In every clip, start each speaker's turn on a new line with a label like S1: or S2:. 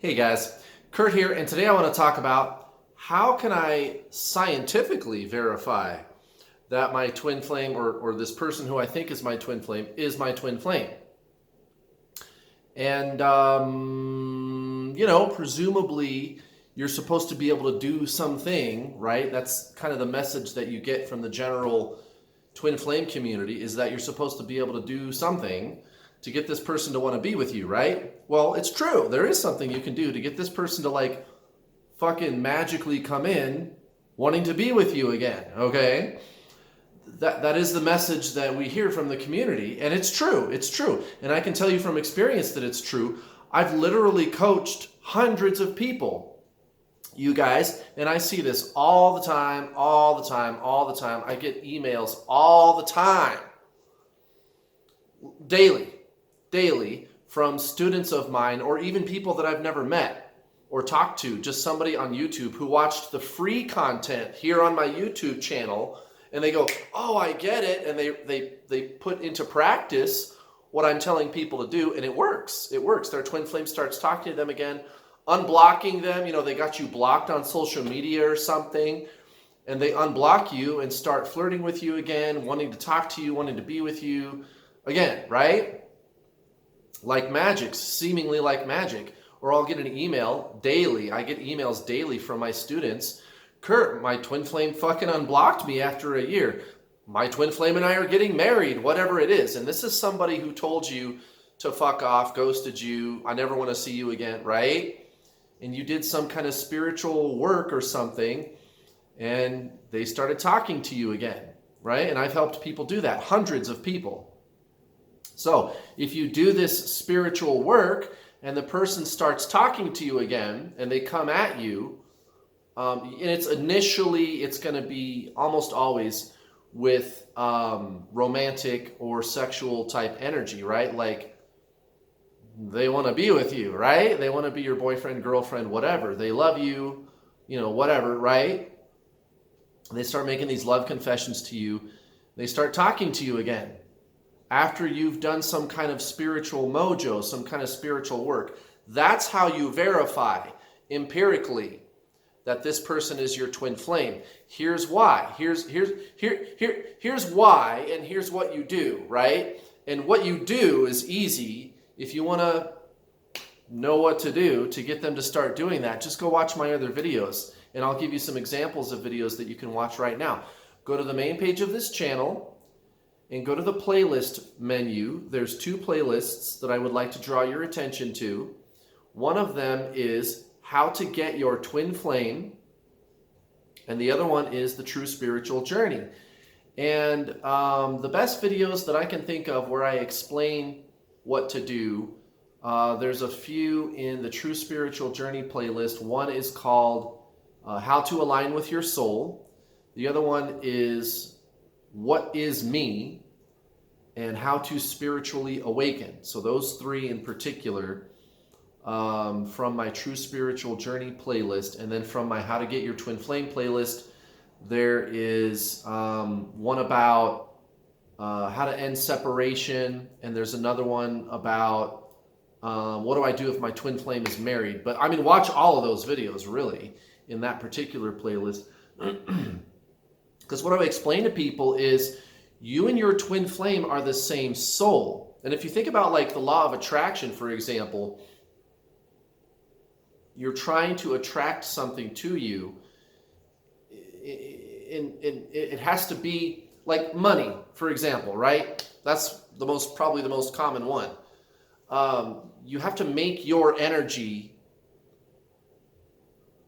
S1: Hey guys, Kurt here, and today I want to talk about how can I scientifically verify that my twin flame or this person who I think is my twin flame is my twin flame. And, presumably you're supposed to be able to do something, right? That's kind of the message that you get from the general twin flame community, is that you're supposed to be able to do something to get this person to want to be with you, right? Well, it's true. There is something you can do to get this person to like fucking magically come in wanting to be with you again, okay? That is the message that we hear from the community, and it's true. It's true. And I can tell you from experience that it's true. I've literally coached hundreds of people, you guys, and I see this all the time, all the time, all the time. I get emails all the time, daily from students of mine, or even people that I've never met or talked to, just somebody on YouTube who watched the free content here on my YouTube channel, and they go, oh, I get it, and they put into practice what I'm telling people to do, and it works. It works. Their twin flame starts talking to them again, unblocking them. They got you blocked on social media or something, and they unblock you and start flirting with you again, wanting to talk to you, wanting to be with you again, right? Like magic, seemingly like magic. Or I'll get an email daily. I get emails daily from my students. Kurt, my twin flame fucking unblocked me after a year. My twin flame and I are getting married, whatever it is. And this is somebody who told you to fuck off, ghosted you, I never want to see you again, right? And you did some kind of spiritual work or something, and they started talking to you again, right? And I've helped people do that, hundreds of people. So if you do this spiritual work and the person starts talking to you again and they come at you, and it's going to be almost always with romantic or sexual type energy, right? Like they want to be with you, right? They want to be your boyfriend, girlfriend, whatever. They love you, whatever, right? They start making these love confessions to you. They start talking to you again after you've done some kind of spiritual mojo, some kind of spiritual work. That's how you verify empirically that this person is your twin flame. Here's why. Here's why, and here's what you do, right? And what you do is easy. If you want to know what to do to get them to start doing that, just go watch my other videos, and I'll give you some examples of videos that you can watch right now. Go to the main page of this channel and go to the playlist menu. There's two playlists that I would like to draw your attention to. One of them is How to Get Your Twin Flame, and the other one is The True Spiritual Journey. And the best videos that I can think of where I explain what to do, there's a few in the True Spiritual Journey playlist. One is called How to Align with Your Soul. The other one is What is Me, and How to Spiritually Awaken. So those three in particular, from my True Spiritual Journey playlist. And then from my How to Get Your Twin Flame playlist, there is one about how to end separation, and there's another one about what do I do if my twin flame is married. But I mean, watch all of those videos really in that particular playlist. Because what I explain to people is you and your twin flame are the same soul. And if you think about like the law of attraction, for example, you're trying to attract something to you. It has to be like money, for example, right? That's probably the most common one. You have to make your energy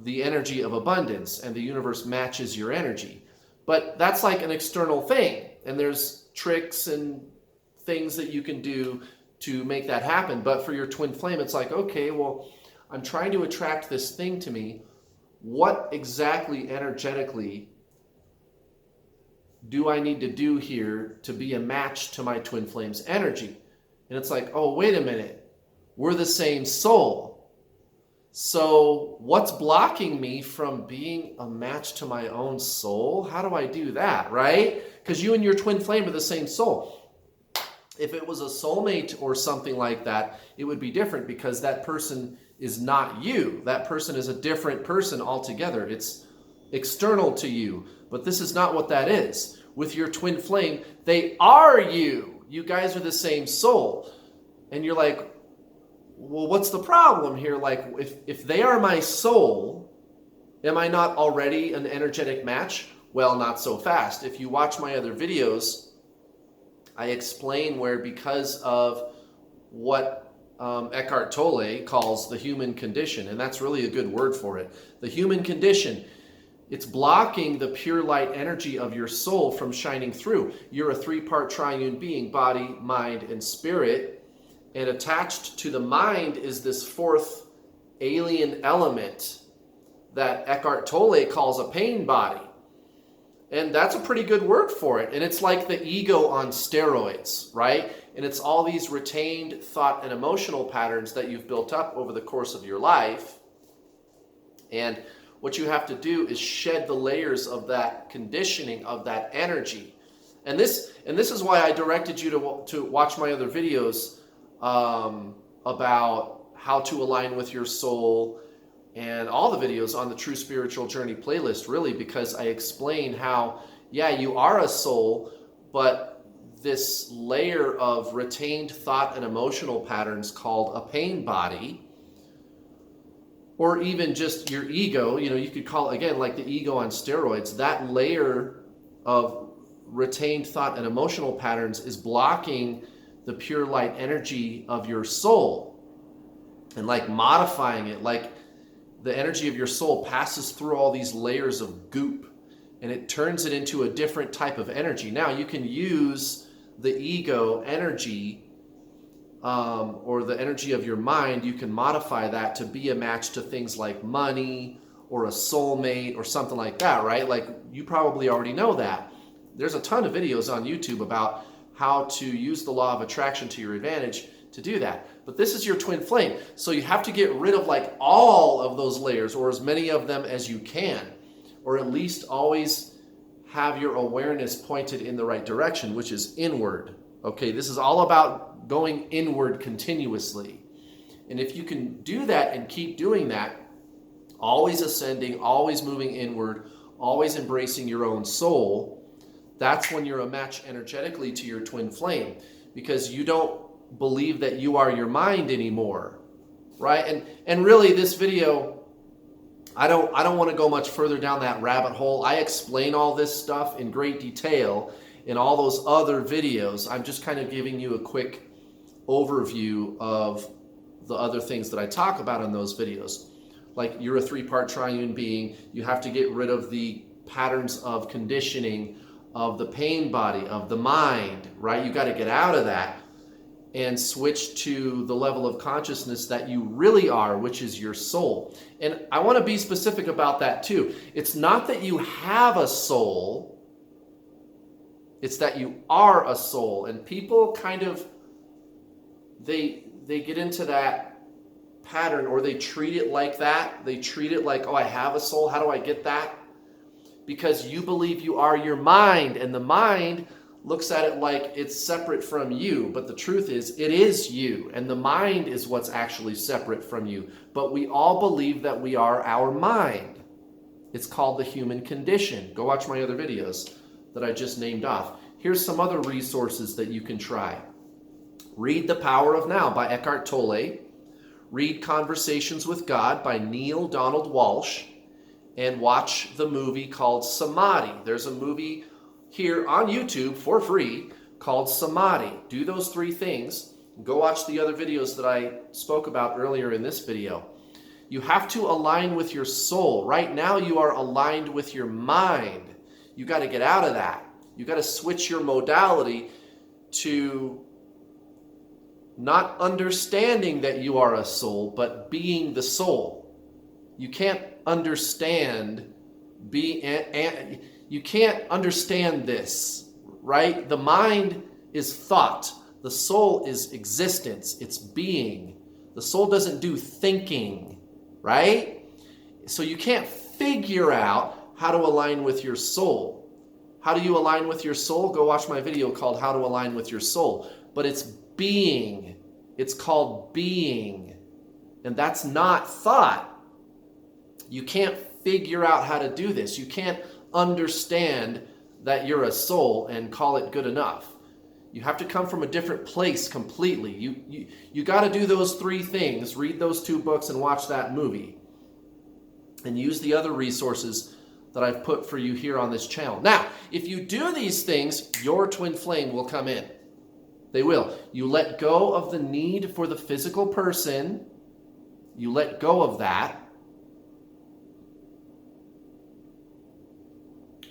S1: the energy of abundance, and the universe matches your energy. But that's like an external thing, and there's tricks and things that you can do to make that happen. But for your twin flame, it's like, okay, well, I'm trying to attract this thing to me. What exactly energetically do I need to do here to be a match to my twin flame's energy? And it's like, oh, wait a minute. We're the same soul. So what's blocking me from being a match to my own soul? How do I do that, right? Because you and your twin flame are the same soul. If it was a soulmate or something like that, it would be different because that person is not you. That person is a different person altogether. It's external to you. But this is not what that is. With your twin flame, they are you. You guys are the same soul. And you're like, well, what's the problem here? Like, if they are my soul, am I not already an energetic match? Well, not so fast. If you watch my other videos, I explain where, because of what Eckhart Tolle calls the human condition, and that's really a good word for it. The human condition, it's blocking the pure light energy of your soul from shining through. You're a three-part triune being, body, mind, and spirit. And attached to the mind is this fourth alien element that Eckhart Tolle calls a pain body. And that's a pretty good word for it. And it's like the ego on steroids, right? And it's all these retained thought and emotional patterns that you've built up over the course of your life. And what you have to do is shed the layers of that conditioning, of that energy. And this is why I directed you to watch my other videos about how to align with your soul, and all the videos on the True Spiritual Journey playlist, really, because I explain how, yeah, you are a soul, but this layer of retained thought and emotional patterns called a pain body, or even just your ego, you could call it, again, like the ego on steroids, that layer of retained thought and emotional patterns is blocking the pure light energy of your soul and like modifying it, like the energy of your soul passes through all these layers of goop and it turns it into a different type of energy. Now you can use the ego energy or the energy of your mind, you can modify that to be a match to things like money or a soulmate or something like that, right? Like, you probably already know that. There's a ton of videos on YouTube about how to use the law of attraction to your advantage to do that. But this is your twin flame. So you have to get rid of like all of those layers, or as many of them as you can, or at least always have your awareness pointed in the right direction, which is inward. Okay, this is all about going inward continuously. And if you can do that and keep doing that, always ascending, always moving inward, always embracing your own soul, that's when you're a match energetically to your twin flame, because you don't believe that you are your mind anymore, right? And really, this video, I don't want to go much further down that rabbit hole. I explain all this stuff in great detail in all those other videos. I'm just kind of giving you a quick overview of the other things that I talk about in those videos. Like, you're a three-part triune being. You have to get rid of the patterns of conditioning of the pain body, of the mind, right? You got to get out of that and switch to the level of consciousness that you really are, which is your soul. And I want to be specific about that too. It's not that you have a soul, it's that you are a soul. And people kind of, they get into that pattern, or they treat it like that. They treat it like, oh, I have a soul, how do I get that? Because you believe you are your mind, and the mind looks at it like it's separate from you. But the truth is, it is you, and the mind is what's actually separate from you. But we all believe that we are our mind. It's called the human condition. Go watch my other videos that I just named off. Here's some other resources that you can try. Read The Power of Now by Eckhart Tolle. Read Conversations with God by Neil Donald Walsh. And watch the movie called Samadhi. There's a movie here on YouTube for free called Samadhi. Do those three things. Go watch the other videos that I spoke about earlier in this video. You have to align with your soul. Right now you are aligned with your mind. You got to get out of that. You got to switch your modality to not understanding that you are a soul, but being the soul. You can't understand you can't understand this, right? The mind is thought. The soul is existence. It's being. The soul doesn't do thinking, right? So you can't figure out how to align with your soul. How do you align with your soul? Go watch my video called How to Align with Your Soul. but it's being. It's called being. And that's not thought. You can't figure out how to do this. You can't understand that you're a soul and call it good enough. You have to come from a different place completely. You got to do those 3 things. Read those 2 books and watch that movie. And use the other resources that I've put for you here on this channel. Now, if you do these things, your twin flame will come in. They will. You let go of the need for the physical person. You let go of that.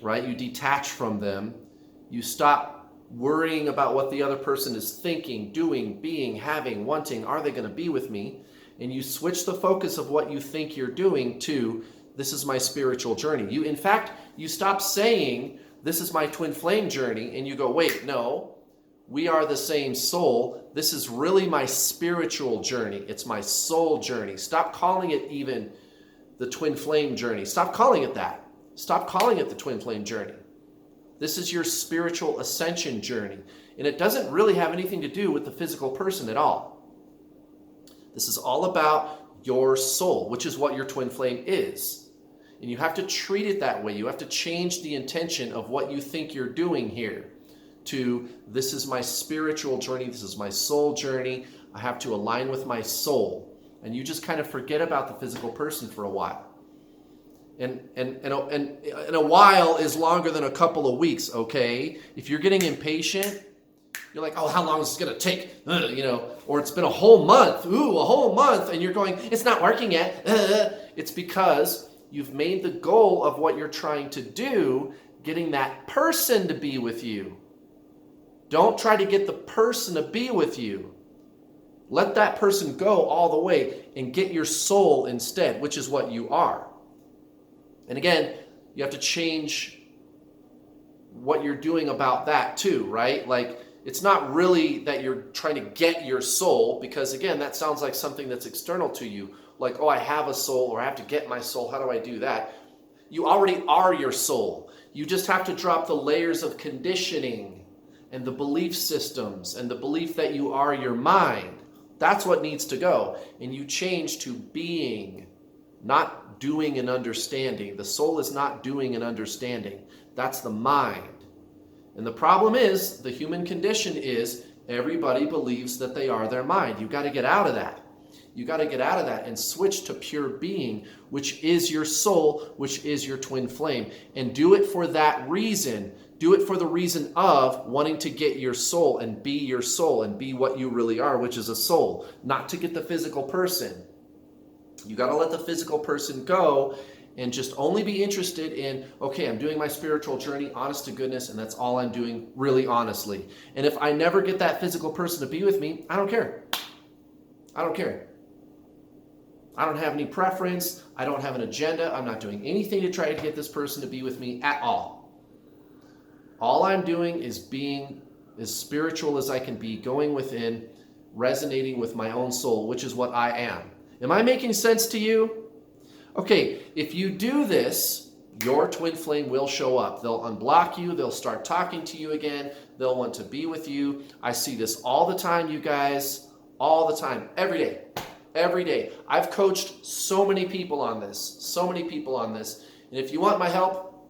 S1: Right? You detach from them. You stop worrying about what the other person is thinking, doing, being, having, wanting. Are they going to be with me? And you switch the focus of what you think you're doing to, this is my spiritual journey. In fact, you stop saying, this is my twin flame journey, and you go, wait, no, we are the same soul. This is really my spiritual journey. It's my soul journey. Stop calling it even the twin flame journey. Stop calling it that. Stop calling it the twin flame journey. This is your spiritual ascension journey. And it doesn't really have anything to do with the physical person at all. This is all about your soul, which is what your twin flame is. And you have to treat it that way. You have to change the intention of what you think you're doing here to, this is my spiritual journey, this is my soul journey. I have to align with my soul. And you just kind of forget about the physical person for a while. And a while is longer than a couple of weeks, okay? If you're getting impatient, you're like, oh, how long is this going to take? Or it's been a whole month. Ooh, a whole month. And you're going, it's not working yet. It's because you've made the goal of what you're trying to do, getting that person to be with you. Don't try to get the person to be with you. Let that person go all the way and get your soul instead, which is what you are. And again, you have to change what you're doing about that too, right? Like, it's not really that you're trying to get your soul, because again, that sounds like something that's external to you. Like, oh, I have a soul, or I have to get my soul. How do I do that? You already are your soul. You just have to drop the layers of conditioning and the belief systems and the belief that you are your mind. That's what needs to go. And you change to being, not doing and understanding. The soul is not doing and understanding. That's the mind. And the problem is, the human condition is, everybody believes that they are their mind. You've got to get out of that. You've got to get out of that and switch to pure being, which is your soul, which is your twin flame. And do it for that reason. Do it for the reason of wanting to get your soul and be what you really are, which is a soul, not to get the physical person. You got to let the physical person go and just only be interested in, okay, I'm doing my spiritual journey, honest to goodness, and that's all I'm doing, really honestly. And if I never get that physical person to be with me, I don't care. I don't care. I don't have any preference. I don't have an agenda. I'm not doing anything to try to get this person to be with me at all. All I'm doing is being as spiritual as I can be, going within, resonating with my own soul, which is what I am. Am I making sense to you? Okay, if you do this, your twin flame will show up. They'll unblock you. They'll start talking to you again. They'll want to be with you. I see this all the time, you guys. All the time. Every day. Every day. I've coached so many people on this. So many people on this. And if you want my help,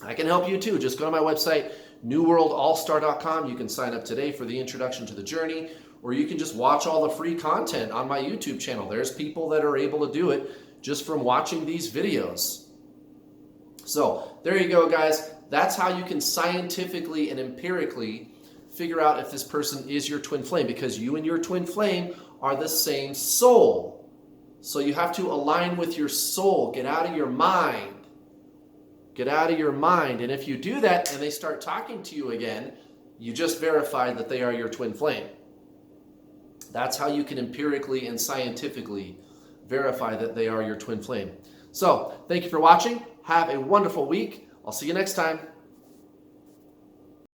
S1: I can help you too. Just go to my website, newworldallstar.com. You can sign up today for the introduction to the journey, or you can just watch all the free content on my YouTube channel. There's people that are able to do it just from watching these videos. So there you go, guys. That's how you can scientifically and empirically figure out if this person is your twin flame, because you and your twin flame are the same soul. So you have to align with your soul. Get out of your mind. Get out of your mind. And if you do that and they start talking to you again, you just verified that they are your twin flame. That's how you can empirically and scientifically verify that they are your twin flame. So, thank you for watching. Have a wonderful week. I'll see you next time.